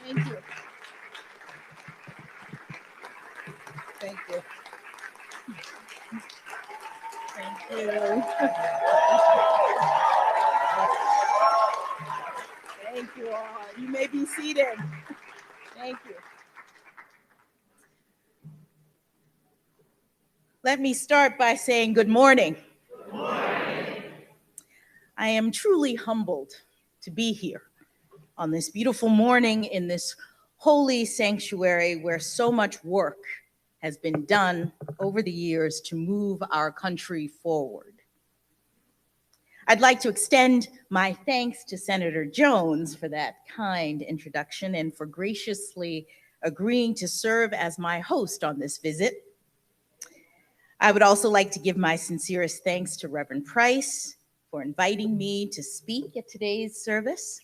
Thank you. Thank you. Thank you. Thank you all. You may be seated. Thank you. Let me start by saying good morning. Good morning. I am truly humbled to be here on this beautiful morning in this holy sanctuary where so much work has been done over the years to move our country forward. I'd like to extend my thanks to Senator Jones for that kind introduction and for graciously agreeing to serve as my host on this visit. I would also like to give my sincerest thanks to Reverend Price for inviting me to speak at today's service.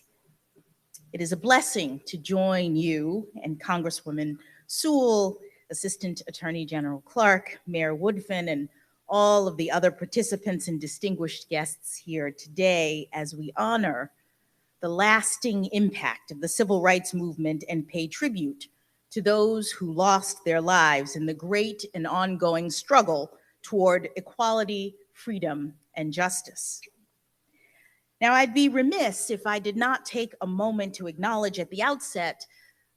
It is a blessing to join you and Congresswoman Sewell, Assistant Attorney General Clark, Mayor Woodfin, and all of the other participants and distinguished guests here today as we honor the lasting impact of the civil rights movement and pay tribute to those who lost their lives in the great and ongoing struggle toward equality, freedom, and justice. Now, I'd be remiss if I did not take a moment to acknowledge at the outset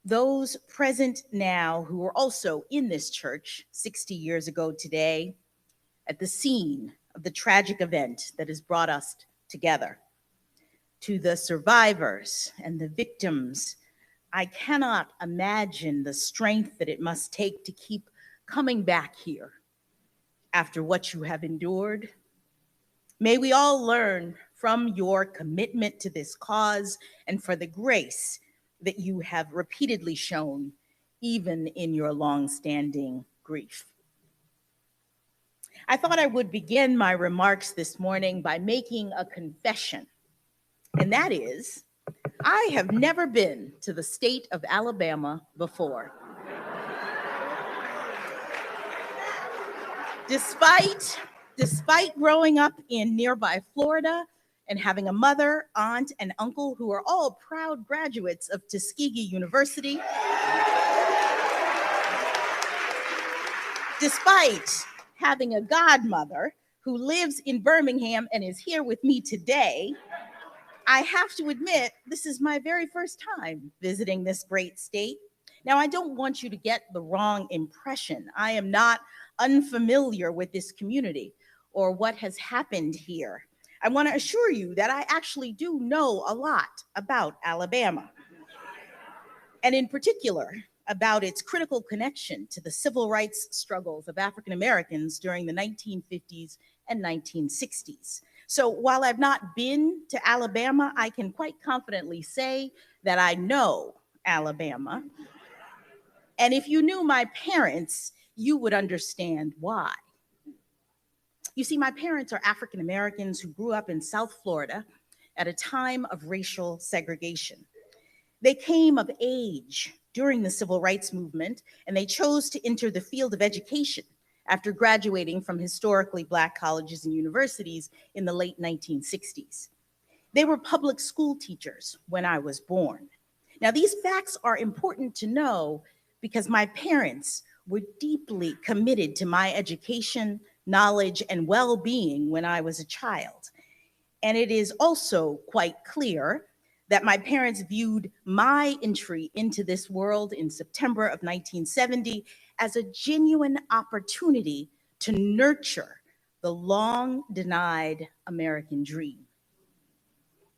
those present now who were also in this church 60 years ago today at the scene of the tragic event that has brought us together. To the survivors and the victims, I cannot imagine the strength that it must take to keep coming back here after what you have endured. May we all learn from your commitment to this cause and for the grace that you have repeatedly shown, even in your longstanding grief. I thought I would begin my remarks this morning by making a confession, and that is, I have never been to the state of Alabama before. Despite growing up in nearby Florida and having a mother, aunt, and uncle who are all proud graduates of Tuskegee University, despite having a godmother who lives in Birmingham and is here with me today, I have to admit, this is my very first time visiting this great state. Now, I don't want you to get the wrong impression. I am not unfamiliar with this community or what has happened here. I want to assure you that I actually do know a lot about Alabama, and in particular, about its critical connection to the civil rights struggles of African Americans during the 1950s and 1960s. So while I've not been to Alabama, I can quite confidently say that I know Alabama. And if you knew my parents, you would understand why. You see, my parents are African Americans who grew up in South Florida at a time of racial segregation. They came of age during the civil rights movement, and they chose to enter the field of education after graduating from historically Black colleges and universities in the late 1960s. They were public school teachers when I was born. Now, these facts are important to know because my parents were deeply committed to my education, knowledge, and well-being when I was a child. And it is also quite clear that my parents viewed my entry into this world in September of 1970 as a genuine opportunity to nurture the long-denied American dream.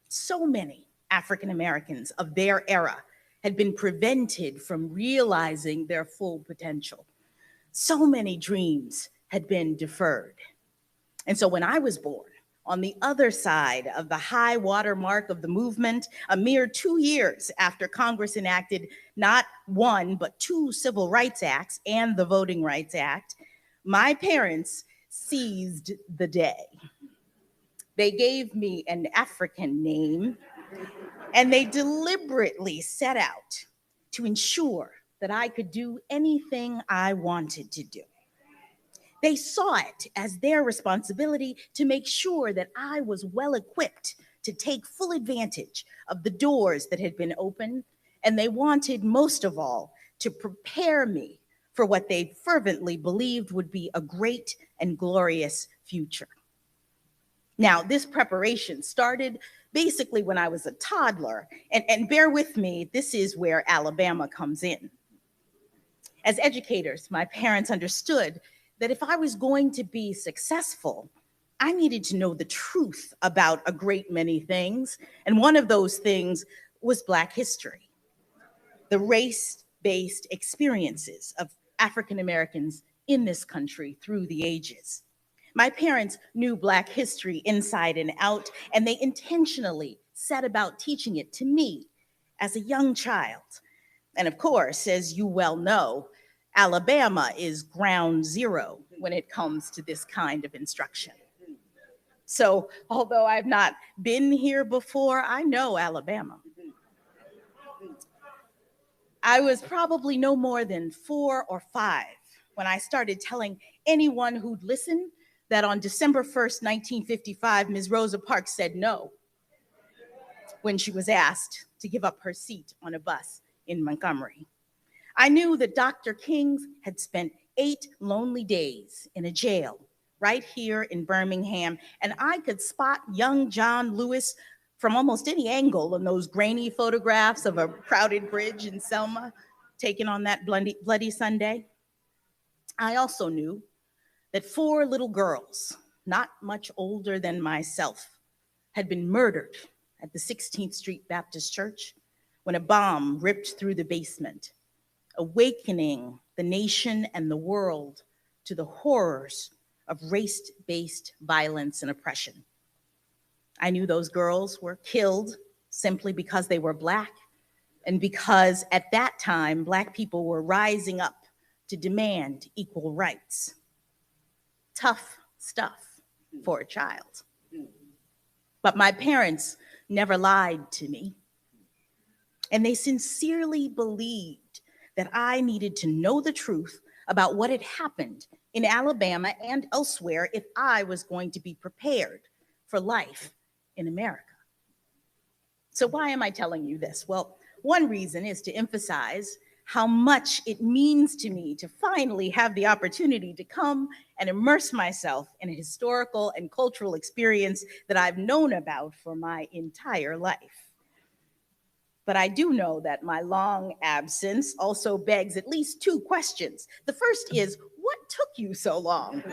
So many African Americans of their era had been prevented from realizing their full potential. So many dreams had been deferred. And so when I was born, on the other side of the high water mark of the movement, a mere 2 years after Congress enacted not one, but 2 Civil Rights Acts and the Voting Rights Act, my parents seized the day. They gave me an African name, and they deliberately set out to ensure that I could do anything I wanted to do. They saw it as their responsibility to make sure that I was well equipped to take full advantage of the doors that had been opened And they wanted most of all to prepare me for what they fervently believed would be a great and glorious future. Now, this preparation started basically when I was a toddler, and bear with me, this is where Alabama comes in. As educators, my parents understood that if I was going to be successful, I needed to know the truth about a great many things, and one of those things was Black history, the race-based experiences of African Americans in this country through the ages. My parents knew Black history inside and out, and they intentionally set about teaching it to me as a young child. And of course, as you well know, Alabama is ground zero when it comes to this kind of instruction. So although I've not been here before, I know Alabama. I was probably no more than 4 or 5 when I started telling anyone who'd listen that on December 1st, 1955, Ms. Rosa Parks said no when she was asked to give up her seat on a bus in Montgomery. I knew that Dr. King had spent 8 lonely days in a jail right here in Birmingham, and I could spot young John Lewis from almost any angle in those grainy photographs of a crowded bridge in Selma taken on that bloody Sunday. I also knew that 4 little girls, not much older than myself, had been murdered at the 16th Street Baptist Church when a bomb ripped through the basement, awakening the nation and the world to the horrors of race-based violence and oppression. I knew those girls were killed simply because they were Black, and because at that time, Black people were rising up to demand equal rights. Tough stuff for a child. But my parents never lied to me, and they sincerely believed that I needed to know the truth about what had happened in Alabama and elsewhere if I was going to be prepared for life in America. So why am I telling you this? Well, one reason is to emphasize how much it means to me to finally have the opportunity to come and immerse myself in a historical and cultural experience that I've known about for my entire life. But I do know that my long absence also begs at least 2 questions. The first is, what took you so long?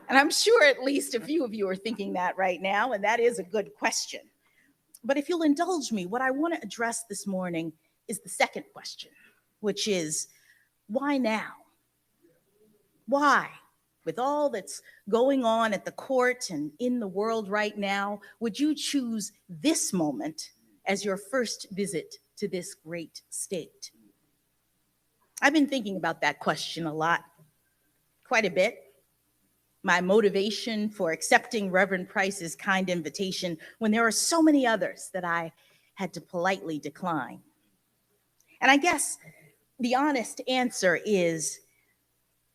And I'm sure at least a few of you are thinking that right now, and that is a good question. But if you'll indulge me, what I want to address this morning is the second question, which is, why now? Why, with all that's going on at the court and in the world right now, would you choose this moment as your first visit to this great state? I've been thinking about that question a lot, quite a bit. My motivation for accepting Reverend Price's kind invitation when there are so many others that I had to politely decline. And I guess the honest answer is,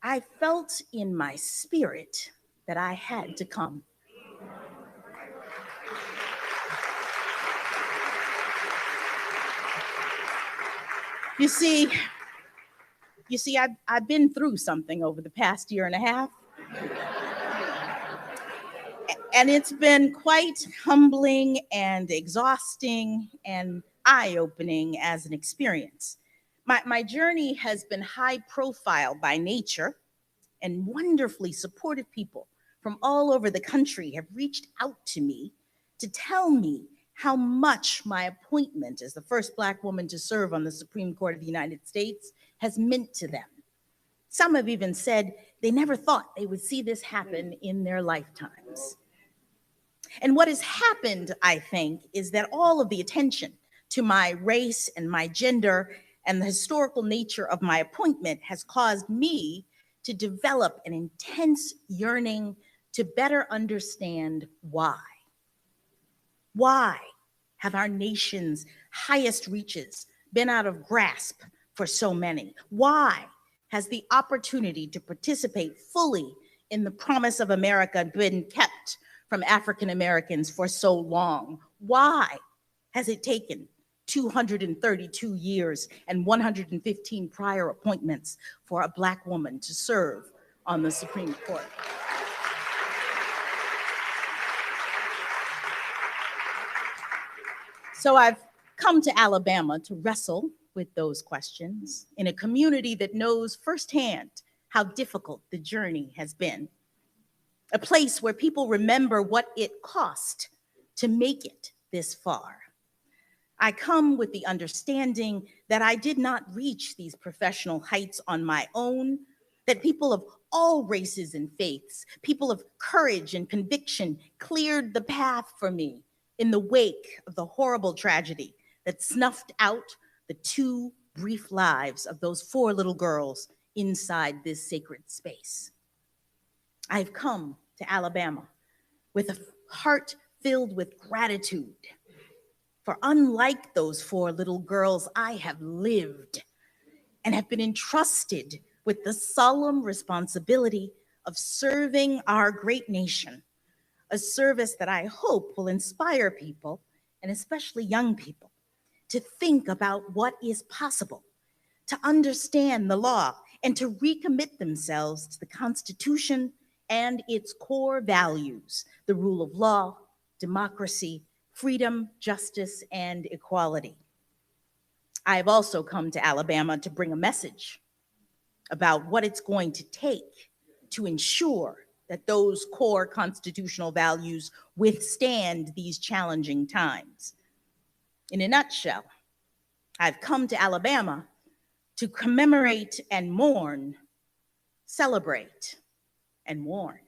I felt in my spirit that I had to come. You see, I've been through something over the past year and a half. And it's been quite humbling and exhausting and eye-opening as an experience. My journey has been high profile by nature, and wonderfully supportive people from all over the country have reached out to me to tell me how much my appointment as the first Black woman to serve on the Supreme Court of the United States has meant to them. Some have even said they never thought they would see this happen in their lifetimes. And what has happened, I think, is that all of the attention to my race and my gender and the historical nature of my appointment has caused me to develop an intense yearning to better understand why. Why have our nation's highest reaches been out of grasp for so many? Why has the opportunity to participate fully in the promise of America been kept from African Americans for so long? Why has it taken 232 years and 115 prior appointments for a Black woman to serve on the Supreme Court. So I've come to Alabama to wrestle with those questions in a community that knows firsthand how difficult the journey has been. A place where people remember what it cost to make it this far. I come with the understanding that I did not reach these professional heights on my own, that people of all races and faiths, people of courage and conviction cleared the path for me in the wake of the horrible tragedy that snuffed out the 2 brief lives of those 4 little girls inside this sacred space. I've come to Alabama with a heart filled with gratitude. For unlike those 4 little girls, I have lived and have been entrusted with the solemn responsibility of serving our great nation, a service that I hope will inspire people, and especially young people, to think about what is possible, to understand the law, and to recommit themselves to the Constitution and its core values, the rule of law, democracy, freedom, justice, and equality. I have also come to Alabama to bring a message about what it's going to take to ensure that those core constitutional values withstand these challenging times. In a nutshell, I've come to Alabama to commemorate and mourn, celebrate and warn.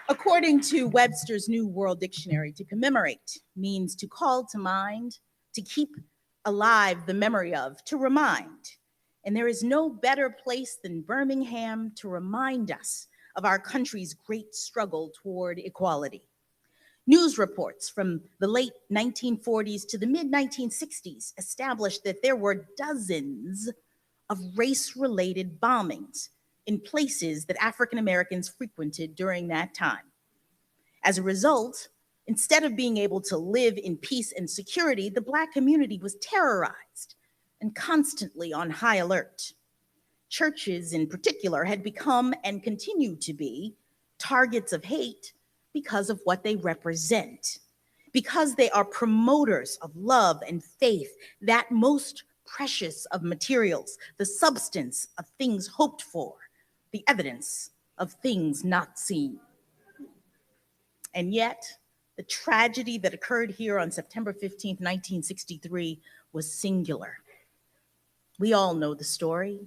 According to Webster's New World Dictionary, to commemorate means to call to mind, to keep alive the memory of, to remind. And there is no better place than Birmingham to remind us of our country's great struggle toward equality. News reports from the late 1940s to the mid-1960s established that there were dozens of race-related bombings in places that African Americans frequented during that time. As a result, instead of being able to live in peace and security, the Black community was terrorized and constantly on high alert. Churches in particular had become and continue to be targets of hate because of what they represent, because they are promoters of love and faith, that most precious of materials, the substance of things hoped for, the evidence of things not seen. And yet, the tragedy that occurred here on September 15th, 1963 was singular. We all know the story,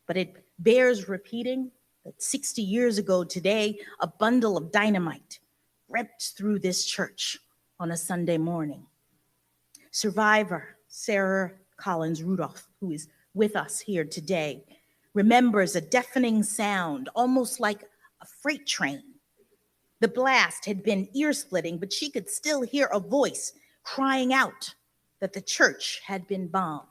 but it bears repeating that 60 years ago today, a bundle of dynamite ripped through this church on a Sunday morning. Survivor Sarah Collins Rudolph, who is with us here today, remembers a deafening sound, almost like a freight train. The blast had been ear-splitting, but she could still hear a voice crying out that the church had been bombed.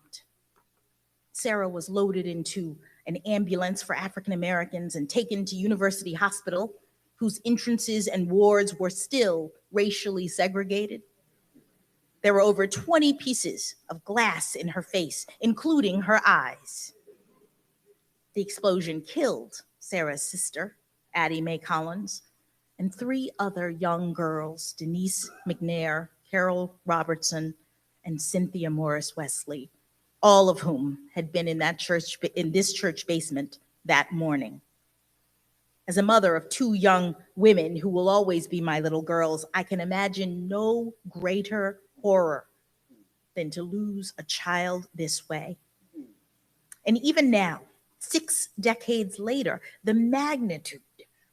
Sarah was loaded into an ambulance for African Americans and taken to University Hospital, whose entrances and wards were still racially segregated. There were over 20 pieces of glass in her face, including her eyes. The explosion killed Sarah's sister, Addie Mae Collins, and 3 other young girls, Denise McNair, Carol Robertson, and Cynthia Morris Wesley, all of whom had been in this church basement that morning. As a mother of 2 young women who will always be my little girls, I can imagine no greater horror than to lose a child this way. And even now, 6 decades later, the magnitude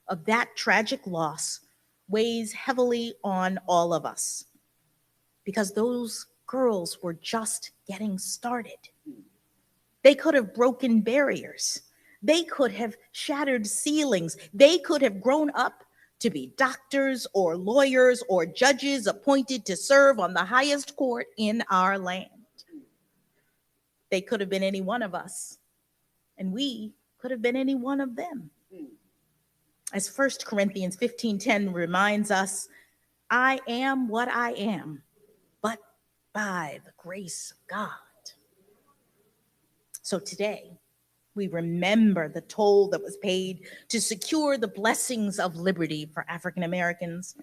of that tragic loss weighs heavily on all of us, because those girls were just getting started. They could have broken barriers. They could have shattered ceilings. They could have grown up to be doctors or lawyers or judges appointed to serve on the highest court in our land. They could have been any one of us, and we could have been any one of them. As 1 Corinthians 15:10 reminds us, I am what I am, but by the grace of God. So today, we remember the toll that was paid to secure the blessings of liberty for African Americans,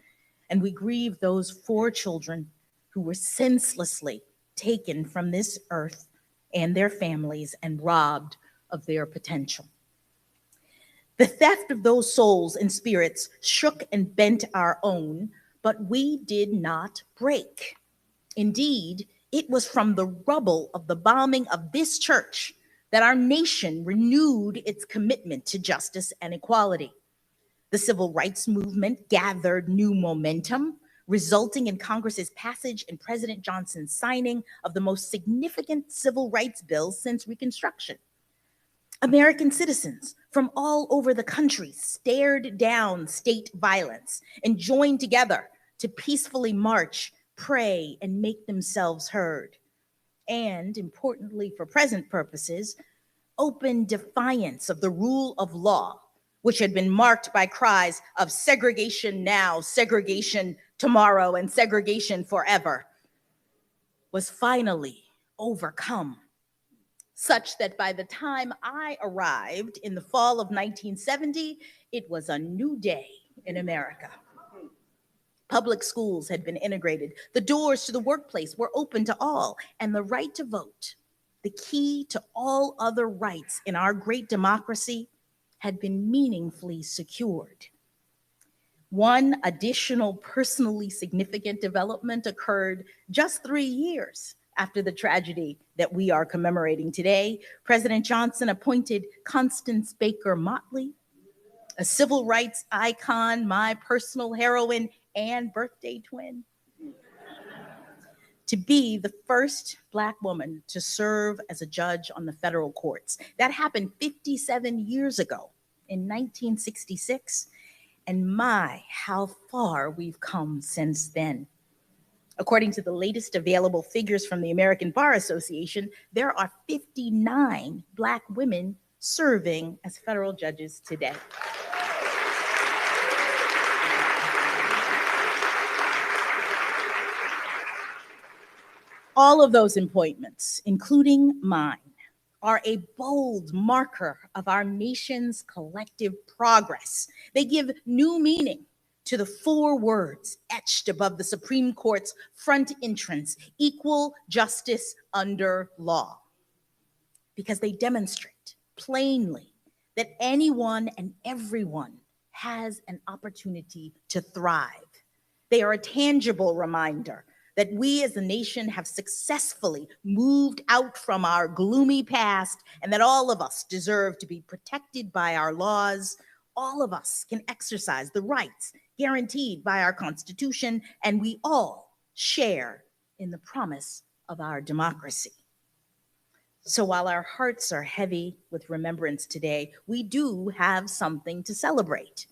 and we grieve those 4 children who were senselessly taken from this earth and their families and robbed of their potential. The theft of those souls and spirits shook and bent our own, but we did not break. Indeed, it was from the rubble of the bombing of this church that our nation renewed its commitment to justice and equality. The civil rights movement gathered new momentum, resulting in Congress's passage and President Johnson's signing of the most significant civil rights bill since Reconstruction. American citizens from all over the country stared down state violence and joined together to peacefully march, pray, and make themselves heard. And importantly for present purposes, open defiance of the rule of law, which had been marked by cries of segregation now, segregation tomorrow, and segregation forever, was finally overcome, such that by the time I arrived in the fall of 1970, it was a new day in America. Public schools had been integrated. The doors to the workplace were open to all, and the right to vote, the key to all other rights in our great democracy, had been meaningfully secured. One additional personally significant development occurred just 3 years after the tragedy that we are commemorating today. President Johnson appointed Constance Baker Motley, a civil rights icon, my personal heroine and birthday twin, to be the first Black woman to serve as a judge on the federal courts. That happened 57 years ago in 1966, and my, how far we've come since then. According to the latest available figures from the American Bar Association, there are 59 Black women serving as federal judges today. All of those appointments, including mine, are a bold marker of our nation's collective progress. They give new meaning to the 4 words etched above the Supreme Court's front entrance: equal justice under law, because they demonstrate plainly that anyone and everyone has an opportunity to thrive. They are a tangible reminder that we as a nation have successfully moved out from our gloomy past, and that all of us deserve to be protected by our laws. All of us can exercise the rights guaranteed by our Constitution, and we all share in the promise of our democracy. So while our hearts are heavy with remembrance today, we do have something to celebrate.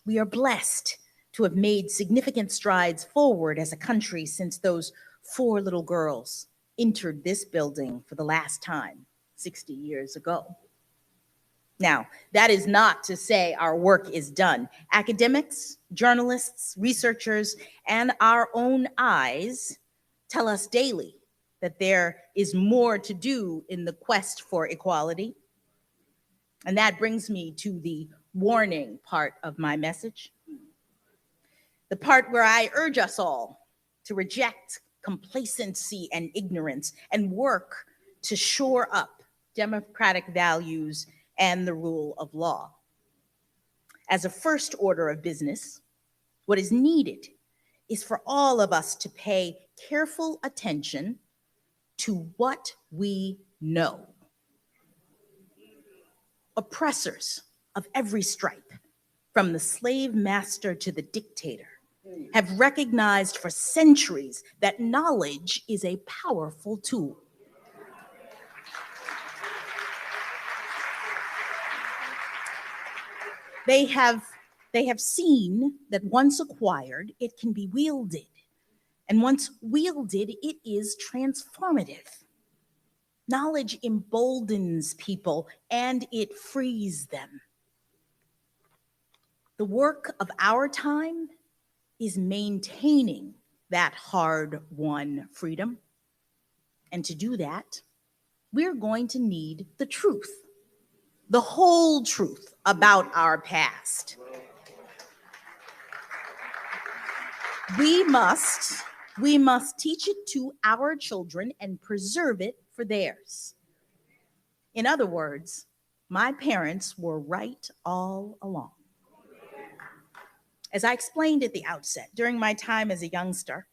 We are blessed to have made significant strides forward as a country since those 4 little girls entered this building for the last time 60 years ago. Now, that is not to say our work is done. Academics, journalists, researchers, and our own eyes tell us daily that there is more to do in the quest for equality. And that brings me to the warning part of my message. The part where I urge us all to reject complacency and ignorance and work to shore up democratic values and the rule of law. As a first order of business, what is needed is for all of us to pay careful attention to what we know. Oppressors of every stripe, from the slave master to the dictator, have recognized for centuries that knowledge is a powerful tool. They have seen that once acquired, it can be wielded. And once wielded, it is transformative. Knowledge emboldens people and it frees them. The work of our time is maintaining that hard-won freedom. And to do that, we're going to need the truth, the whole truth about our past. We must teach it to our children and preserve it for theirs. In other words, my parents were right all along. As I explained at the outset, during my time as a youngster,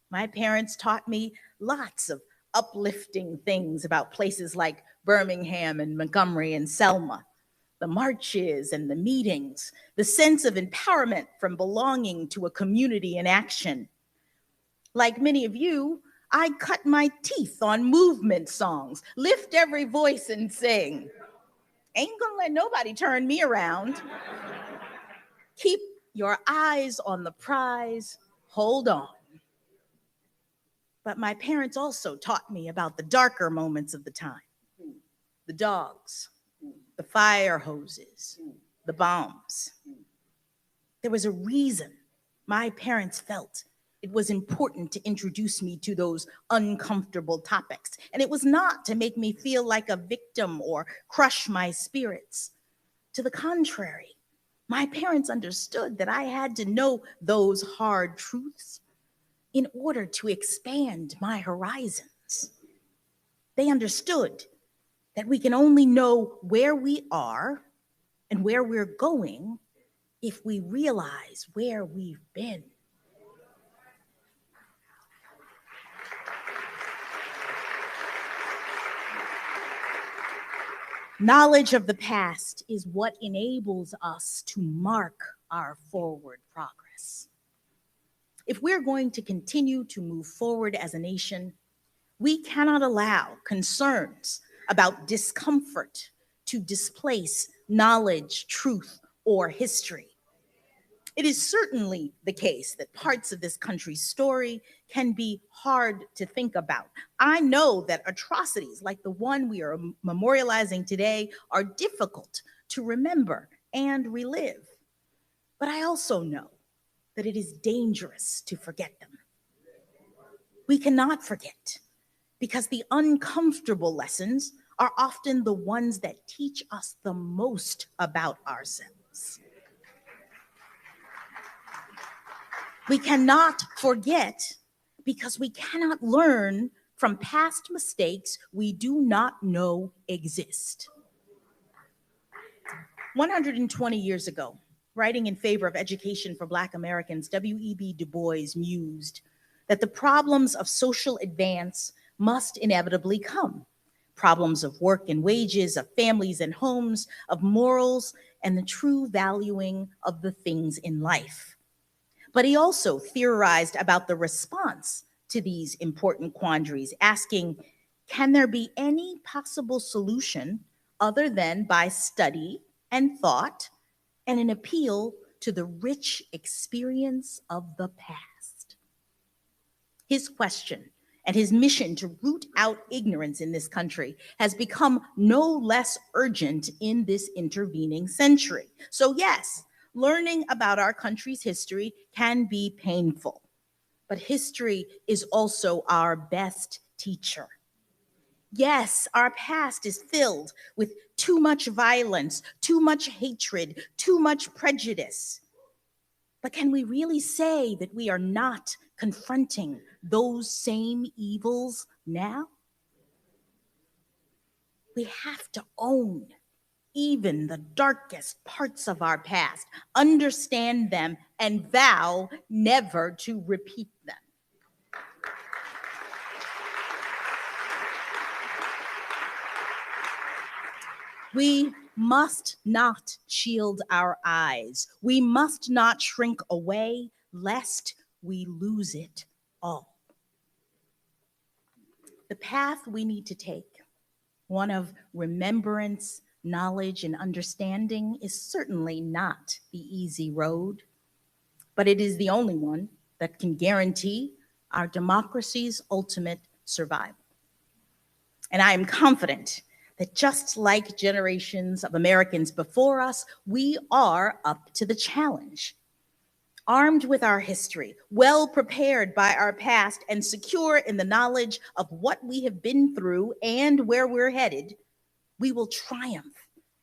my parents taught me lots of uplifting things about places like Birmingham and Montgomery and Selma, the marches and the meetings, the sense of empowerment from belonging to a community in action. Like many of you, I cut my teeth on movement songs, lift every voice and sing. Ain't gonna let nobody turn me around. Keep your eyes on the prize, hold on. But my parents also taught me about the darker moments of the time. The dogs, the fire hoses, the bombs. There was a reason my parents felt it was important to introduce me to those uncomfortable topics. And it was not to make me feel like a victim or crush my spirits. To the contrary, my parents understood that I had to know those hard truths in order to expand my horizons. They understood that we can only know where we are and where we're going if we realize where we've been. Knowledge of the past is what enables us to mark our forward progress. If we're going to continue to move forward as a nation, we cannot allow concerns about discomfort to displace knowledge, truth, or history. It is certainly the case that parts of this country's story can be hard to think about. I know that atrocities like the one we are memorializing today are difficult to remember and relive. But I also know that it is dangerous to forget them. We cannot forget because the uncomfortable lessons are often the ones that teach us the most about ourselves. We cannot forget because we cannot learn from past mistakes we do not know exist. 120 years ago, writing in favor of education for Black Americans, W.E.B. Du Bois mused that the problems of social advance must inevitably come. Problems of work and wages, of families and homes, of morals, and the true valuing of the things in life. But he also theorized about the response to these important quandaries, asking, can there be any possible solution other than by study and thought and an appeal to the rich experience of the past? His question and his mission to root out ignorance in this country has become no less urgent in this intervening century. So yes, learning about our country's history can be painful, but history is also our best teacher. Yes, our past is filled with too much violence, too much hatred, too much prejudice. But can we really say that we are not confronting those same evils now? We have to own even the darkest parts of our past, understand them, and vow never to repeat them. We must not shield our eyes. We must not shrink away, lest we lose it all. The path we need to take, one of remembrance, knowledge, and understanding, is certainly not the easy road, but it is the only one that can guarantee our democracy's ultimate survival. And I am confident that just like generations of Americans before us, we are up to the challenge. Armed with our history, well prepared by our past, and secure in the knowledge of what we have been through and where we're headed, we will triumph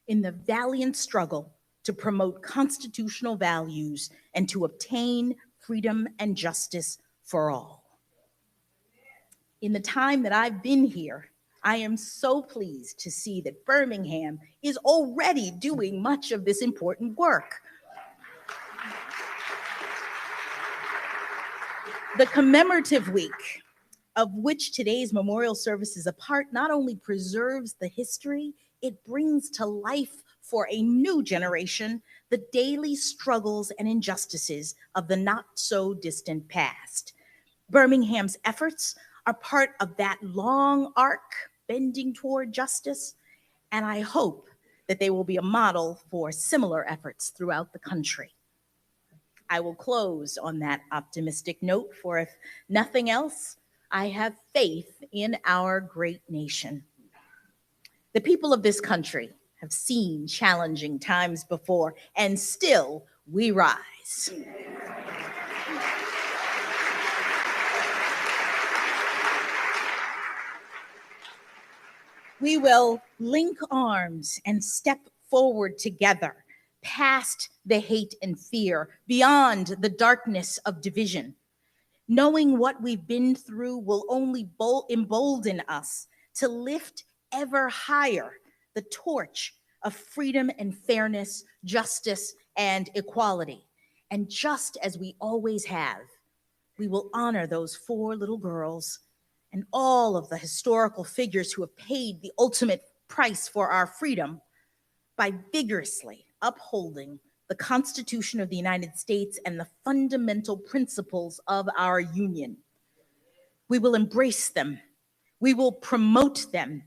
in the valiant struggle to promote constitutional values and to obtain freedom and justice for all. In the time that I've been here, I am so pleased to see that Birmingham is already doing much of this important work. The commemorative week, of which today's memorial service is a part, not only preserves the history, it brings to life for a new generation the daily struggles and injustices of the not so distant past. Birmingham's efforts are part of that long arc bending toward justice, and I hope that they will be a model for similar efforts throughout the country. I will close on that optimistic note, for if nothing else, I have faith in our great nation. The people of this country have seen challenging times before, and still we rise. We will link arms and step forward together, past the hate and fear, beyond the darkness of division. Knowing what we've been through will only embolden us to lift ever higher the torch of freedom and fairness, justice and equality. And just as we always have, we will honor those 4 little girls and all of the historical figures who have paid the ultimate price for our freedom by vigorously upholding the Constitution of the United States and the fundamental principles of our union. We will embrace them, we will promote them,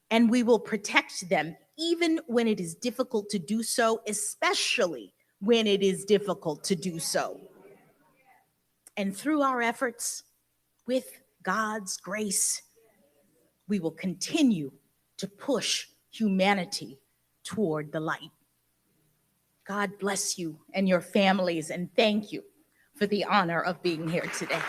and we will protect them, even when it is difficult to do so, especially when it is difficult to do so. And through our efforts, with God's grace, we will continue to push humanity toward the light. God bless you and your families, and thank you for the honor of being here today.